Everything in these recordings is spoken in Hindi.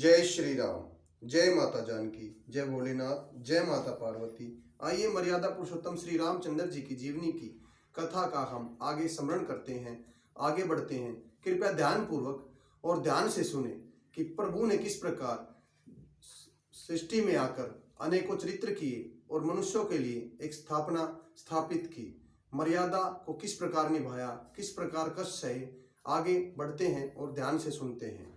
जय श्री राम। जय माता जानकी, जय भोलेनाथ, जय माता पार्वती। आइए मर्यादा पुरुषोत्तम श्री रामचंद्र जी की जीवनी की कथा का हम आगे स्मरण करते हैं, आगे बढ़ते हैं। कृपया ध्यान पूर्वक और ध्यान से सुने कि प्रभु ने किस प्रकार सृष्टि में आकर अनेकों चरित्र किए और मनुष्यों के लिए एक स्थापना स्थापित की। मर्यादा को किस प्रकार निभाया, किस प्रकार कष्ट सहे। आगे बढ़ते हैं और ध्यान से सुनते हैं।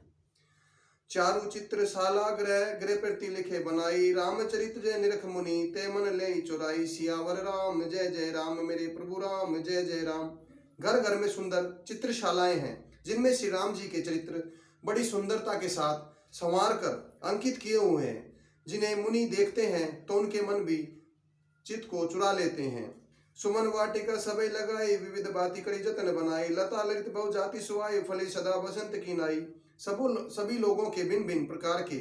चारु चित्रशाला ग्रह गृह प्रति लिखे बनाई, रामचरित जय निरख मुनि ते मन ले चुराई। सियावर राम जय जय राम, मेरे प्रभु राम जय जय राम। घर घर में सुंदर चित्रशालाएं हैं जिनमें श्री राम जी के चरित्र बड़ी सुंदरता के साथ संवार कर अंकित किए हुए हैं, जिन्हें मुनि देखते हैं तो उनके मन भी चित्त को चुरा लेते हैं। सुमन वाटिका सबे लगाई, विविध बाती करी जतन बनाई। लता ललित बहु जाति सुहाई, फली सदा बसंत की नाई। सभी लोगों के भिन्न भिन्न प्रकार के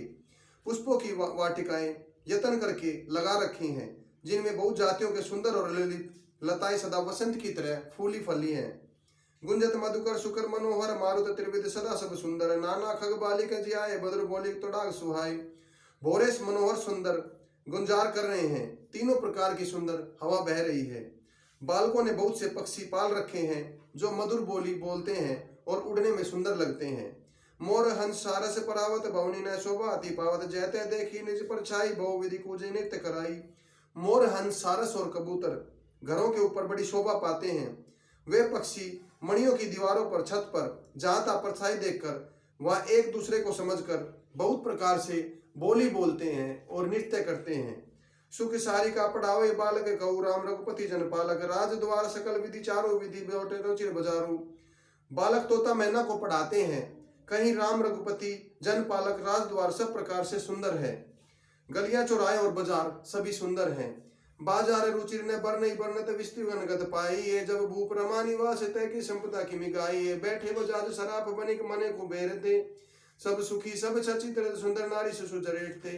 पुष्पों की वाटिकाएं यत्न करके लगा रखी हैं, जिनमें बहुत जातियों के सुंदर और ललित लताएं सदा वसंत की तरह फूली फली हैं। गुंजत मधुकर सुकर मनोहर, मारुत त्रिविध सदा सब सुंदर। नाना खग बालिक जियाए, बद्र बोली तोड़ाग सुहाय। भोरेस मनोहर सुंदर गुंजार कर रहे हैं, तीनों प्रकार की सुंदर हवा बह रही है। बालकों ने बहुत से पक्षी पाल रखे हैं जो मधुर बोली बोलते हैं और उड़ने में सुंदर लगते हैं। मोर हंस सारस परावत, भवनी न शोभा अति पावत। जयते देखी निज परछाई, बहु विधि कूजे नित्य कराई। मोर हंस सारस और कबूतर घरों के ऊपर बड़ी शोभा पाते हैं। वे पक्षी मणियों की दीवारों पर, छत पर जहाँ परछाई देखकर वह एक दूसरे को समझकर बहुत प्रकार से बोली बोलते हैं और नृत्य करते हैं। सुख सारी का पढ़ावे बालक, कहू राम रघुपति जन पालक। राज द्वार सकल विधि, चारों विधि बेटे रुचिर बजारू। बालक तोता मैना को पढ़ाते हैं, कहीं राम रघुपति जन पालक राज द्वार सब प्रकार से सुंदर है। गलियां चौराहे और बाजार सभी सुंदर हैं। बाजार रुचिर ने बरनई बरनत विस्तृगन गत पाई है। जब भूप रमा निवास तय की संपदा की मिगाई है। बैठे बजाज सराप बनिक मने को बेरते, सब सुखी सब सचित्र सुंदर नारी सुजरेटते।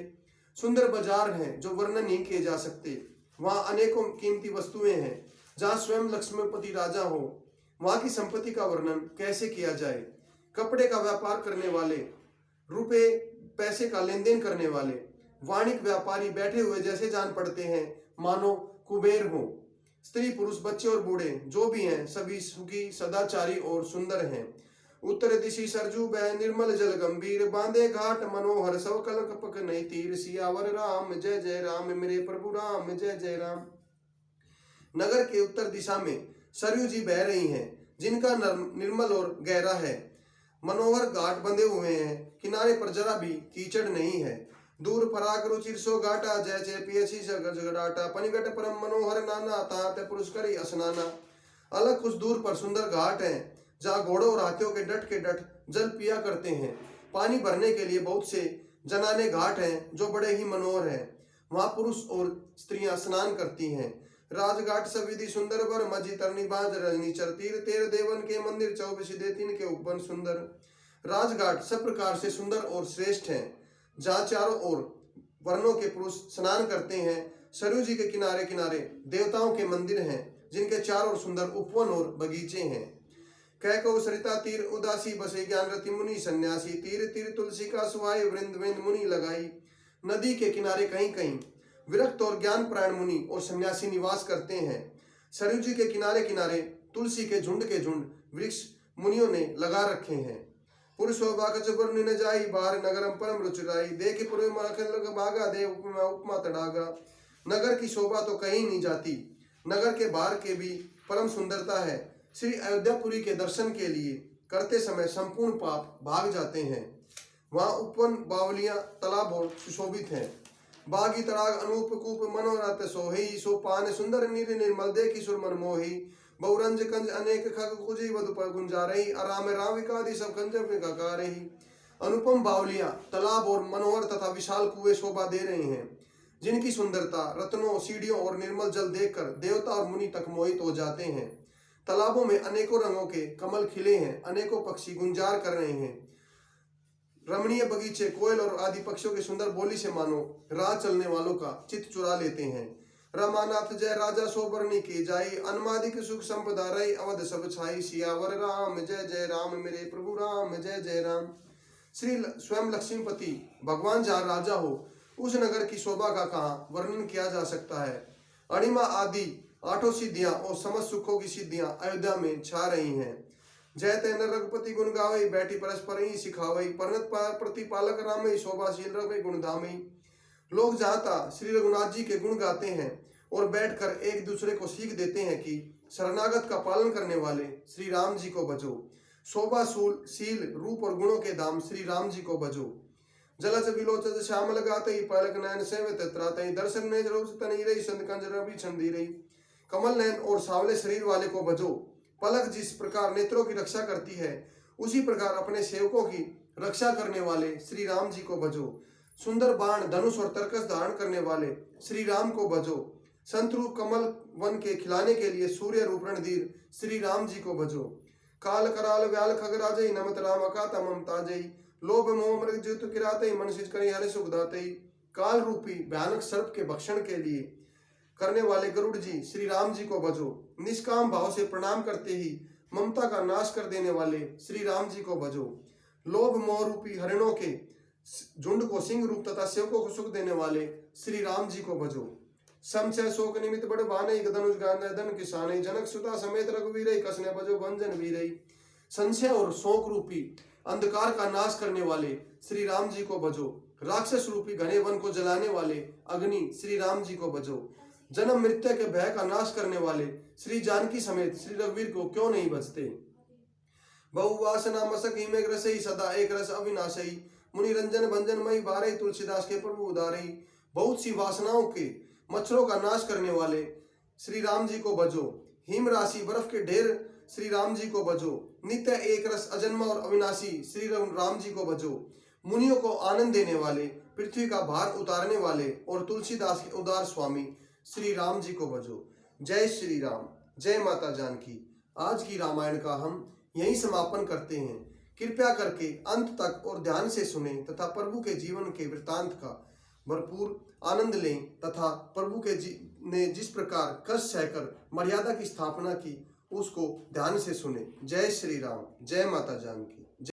सुंदर बाजार हैं जो वर्णन नहीं किए जा सकते। वहाँ अनेकों कीमती वस्तुएं हैं। जहाँ स्वयं लक्ष्मीपति राजा हो, वहाँ की संपत्ति का वर्णन कैसे किया जाए। कपड़े का व्यापार करने वाले, रुपए पैसे का लेन देन करने वाले वाणिक व्यापारी बैठे हुए जैसे जान पड़ते हैं मानो कुबेर हो। स्त्री पुरुष बच्चे और बूढ़े जो भी हैं सभी सुखी सदाचारी और सुंदर हैं। उत्तर दिशि सरजू बह, निर्मल जल गंभीर। बांधे घाट मनोहर, सब कल कपक नहीं तीर। सियावर राम जय जय राम, मेरे प्रभु राम जय जय राम। नगर के उत्तर दिशा में सरयू जी बह रही हैं, जिनका निर्मल और गहरा है। मनोहर घाट बंधे हुए हैं, किनारे पर जरा भी कीचड़ नहीं है। दूर पराग रुचिर सो घाटा, जय जय पियसी सगड़ाटा। पनिगट परम मनोहर नाना, तात पुरुष करी स्नाना। अलग कुछ दूर पर सुंदर घाट है, जहाँ घोड़ों और हाथियों के डट जल पिया करते हैं। पानी भरने के लिए बहुत से जनाने घाट हैं जो बड़े ही मनोहर हैं। वहाँ पुरुष और स्त्रियां स्नान करती हैं। राजघाट सविधि सुंदर बर, मजी तरनी बाज रजनी चर। तीर तेर देवन के मंदिर, 24 दे तीन के उपवन सुंदर। राजघाट सब प्रकार से सुंदर और श्रेष्ठ हैं, जहाँ चारों ओर वर्णों के पुरुष स्नान करते हैं। सरयू जी के किनारे किनारे देवताओं के मंदिर हैं, जिनके चारों ओर सुंदर उपवन और बगीचे हैं। कह को सरिता तीर उदासी, बसे ज्ञान रति मुनि सन्यासी। तीर तीर तुलसी का सुहाय, वृंद वृंद मुनि लगाई। नदी के किनारे कहीं कहीं विरक्त और ज्ञान प्राण मुनि और सन्यासी निवास करते हैं। सरयू जी के किनारे किनारे तुलसी के झुंड वृक्ष मुनियों ने लगा रखे हैं। पुरुषो बाकच वर्णि न जाई, बार नगरम परम रुचिराई। देख पुर भागा, देव उपमा तड़ागा। नगर की शोभा तो कहीं नहीं जाती, नगर के बाहर के भी परम सुंदरता है। श्री अयोध्यापुरी के दर्शन के लिए करते समय संपूर्ण पाप भाग जाते हैं। वहाँ उपवन बावलियां तालाब और सुशोभित हैं। बागी तड़ाग अनूप कूप, मनोरथ सोही। सो पान सुंदर नीर निर्मल, देखी सुर मन मोही। बहुरंज कंज अनेक खग कुजी, वधु पर गुंजा रही। आराम राविकादि सब कंजर में गगा रही। अनुपम बावलियां तालाब और मनोहर तथा विशाल कुएं शोभा दे रहे हैं, जिनकी सुंदरता रत्नों सीढ़ियों और निर्मल जल देखकर देवता और मुनि तक मोहित हो जाते हैं। तालाबों में अनेकों रंगों के कमल खिले हैं, अनेकों पक्षी गुंजार कर रहे हैं। रमणीय बगीचे कोयल और आदि पक्षियों की सुंदर बोली से मानो राह चलने वालों का चित्त चुरा लेते हैं। रमानाथ जय राजा सोबरनी की जाई, अनुमादिक सुख संपदा रही। अवध सब छाई, सियावर राम जय जय राम, मेरे प्रभु राम जय जय राम। स्वयं लक्ष्मीपति भगवान जहाँ राजा हो, उस नगर की शोभा का कहाँ वर्णन किया जा सकता है। अणिमा आदि 8 सिद्धियां और समस्त सुखों की सिद्धियां अयोध्या में छा रही हैं। जय तेन रघुपति गुण गावई, बैठी परस्पर ही सिखावई, परनत प्रतिपालक रामई, शोभाशील रघुपति गुण धामई। लोग जहाँ श्री रघुनाथ जी के गुण गाते हैं और बैठकर एक दूसरे को सीख देते हैं कि शरणागत का पालन करने वाले श्री राम जी को भजो। शोभा शील रूप और गुणों के धाम श्री राम जी को भजो। जलज विलोचन श्यामल गातई, पलक नयन सेवित त्रातई, दर्शन नेत्र रूप तनीरई, संत कंज रवि छंदीरई। कमल नयन और सावले शरीर वाले को भजो। पलक जिस प्रकार नेत्रों की रक्षा करती है, उसी प्रकार अपने सेवकों की रक्षा करने वाले श्री राम जी को भजो। सुंदर बाण धनुष और तरकस धारण करने वाले श्री राम को भजो। संत रूप कमल वन के खिलाने के लिए सूर्य रूप रणधीर श्री राम जी को भजो। काल कराल व्याल खगराजई, नमत राम अकाता ममताजई, लोभ मोह मृग ज्योत किरातई, मन सिज करी हरे सुख दातई। काल रूपी भयानक सर्प के भक्षण के लिए करने वाले गरुड़ जी श्री राम जी को भजो। निष्काम भाव से प्रणाम करते ही ममता का नाश कर देने वाले श्री राम जी को भजो। लोभ मोह रूपी हरिणों के झुंड को सिंह रूप तथा सेवकों को सुख देने वाले श्री राम जी को भजो। संशय शोक निमित्त बड़ बाने, धनुष गांधे धन किसाने, जनक सुता समेत रघुवीरई, कसने भजो भंजन वीरई। संशय और शोक रूपी अंधकार का नाश करने वाले श्री राम जी को भजो। राक्षस रूपी घने वन को जलाने वाले अग्नि श्री राम जी को भजो। जन्म मृत्यु के भय का नाश करने वाले श्री जानकी समेत श्री रघुवीर को क्यों नहीं भजते। बहुवासना मसक हिमे ग्रसई, सदा एक रस अविनाशई, मुनि रंजन भंजन मई बारई, तुलसीदास के प्रभु उदारई। बहुत सी वासनाओं के मच्छरों का नाश करने वाले श्री राम जी को भजो। हिम राशि बर्फ के ढेर श्री राम जी को भजो। नित्य एक रस अजन्मा और अविनाशी श्री राम जी को भजो। मुनियों को आनंद देने वाले, पृथ्वी का भार उतारने वाले और तुलसीदास के उदार स्वामी श्री राम जी को भजो। जय श्री राम, जय माता जानकी। आज की रामायण का हम यही समापन करते हैं। कृपया करके अंत तक और ध्यान से सुने तथा प्रभु के जीवन के वृतांत का भरपूर आनंद लें तथा प्रभु के ने जिस प्रकार कष्ट सहकर मर्यादा की स्थापना की उसको ध्यान से सुने। जय श्री राम, जय माता जानकी।